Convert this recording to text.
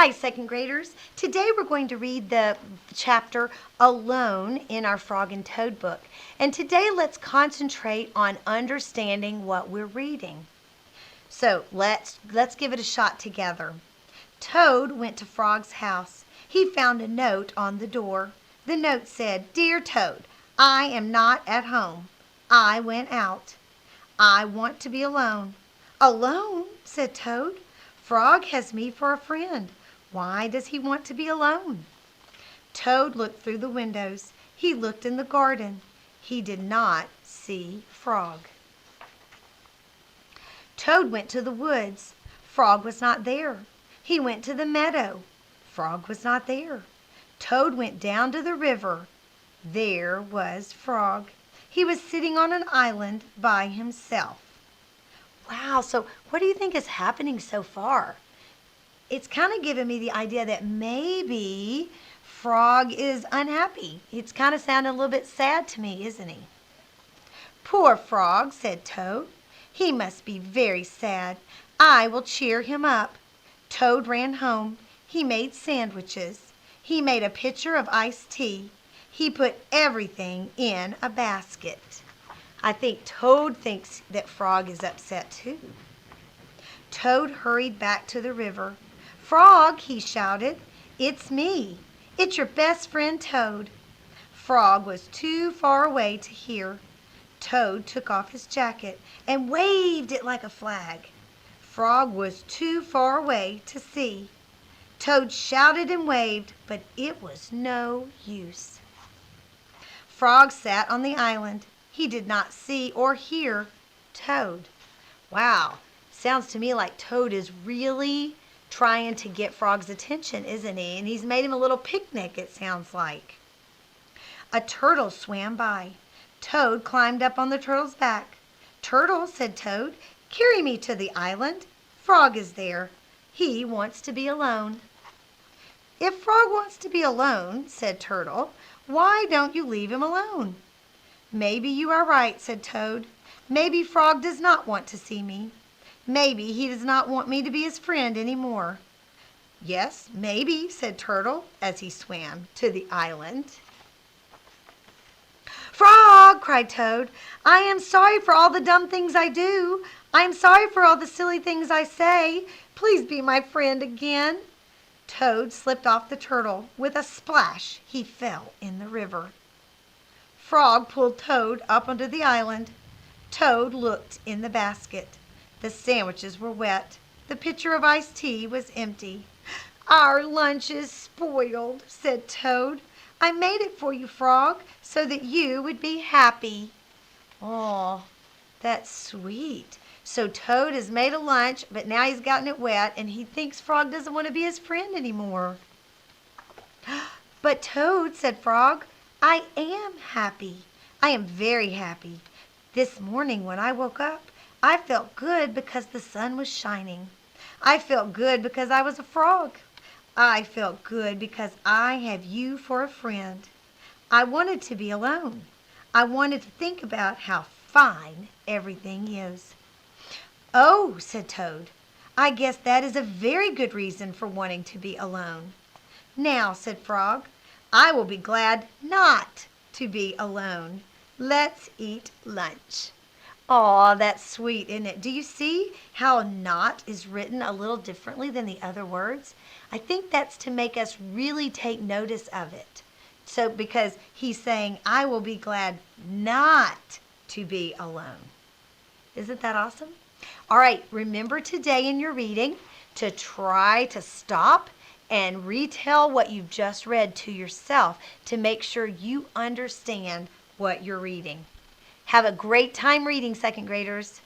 Hi, second graders. Today we're going to read the chapter Alone in our Frog and Toad book. And today let's concentrate on understanding what we're reading. So let's give it a shot together. Toad went to Frog's house. He found a note on the door. The note said, "Dear Toad, I am not at home. I went out. I want to be alone." "Alone?" said Toad. "Frog has me for a friend. Why does he want to be alone?" Toad looked through the windows. He looked in the garden. He did not see Frog. Toad went to the woods. Frog was not there. He went to the meadow. Frog was not there. Toad went down to the river. There was Frog. He was sitting on an island by himself. Wow, so what do you think is happening so far? It's kind of giving me the idea that maybe Frog is unhappy. It's kind of sounding a little bit sad to me, isn't he? "Poor Frog," said Toad. "He must be very sad. I will cheer him up." Toad ran home. He made sandwiches. He made a pitcher of iced tea. He put everything in a basket. I think Toad thinks that Frog is upset too. Toad hurried back to the river. "Frog," he shouted, "it's me. It's your best friend Toad." Frog was too far away to hear. Toad took off his jacket and waved it like a flag. Frog was too far away to see. Toad shouted and waved, but it was no use. Frog sat on the island. He did not see or hear Toad. Wow, sounds to me like Toad is really trying to get Frog's attention, isn't he? And he's made him a little picnic, it sounds like. A turtle swam by. Toad climbed up on the turtle's back. "Turtle," said Toad, "carry me to the island. Frog is there. He wants to be alone." "If Frog wants to be alone," said Turtle, "why don't you leave him alone?" "Maybe you are right," said Toad. "Maybe Frog does not want to see me. Maybe he does not want me to be his friend any more." "Yes, maybe," said Turtle as he swam to the island. "Frog!" cried Toad. "I am sorry for all the dumb things I do. I am sorry for all the silly things I say. Please be my friend again." Toad slipped off the turtle. With a splash, he fell in the river. Frog pulled Toad up onto the island. Toad looked in the basket. The sandwiches were wet. The pitcher of iced tea was empty. "Our lunch is spoiled," said Toad. "I made it for you, Frog, so that you would be happy." Oh, that's sweet. So Toad has made a lunch, but now he's gotten it wet, and he thinks Frog doesn't want to be his friend anymore. "But Toad," said Frog, "I am happy. I am very happy. This morning when I woke up, I felt good because the sun was shining. I felt good because I was a frog. I felt good because I have you for a friend. I wanted to be alone. I wanted to think about how fine everything is." "Oh," said Toad, "I guess that is a very good reason for wanting to be alone." "Now," said Frog, "I will be glad not to be alone. Let's eat lunch." Aw, that's sweet, isn't it? Do you see how "not" is written a little differently than the other words? I think that's to make us really take notice of it. So, because he's saying, I will be glad not to be alone. Isn't that awesome? All right, remember today in your reading to try to stop and retell what you've just read to yourself to make sure you understand what you're reading. Have a great time reading, second graders.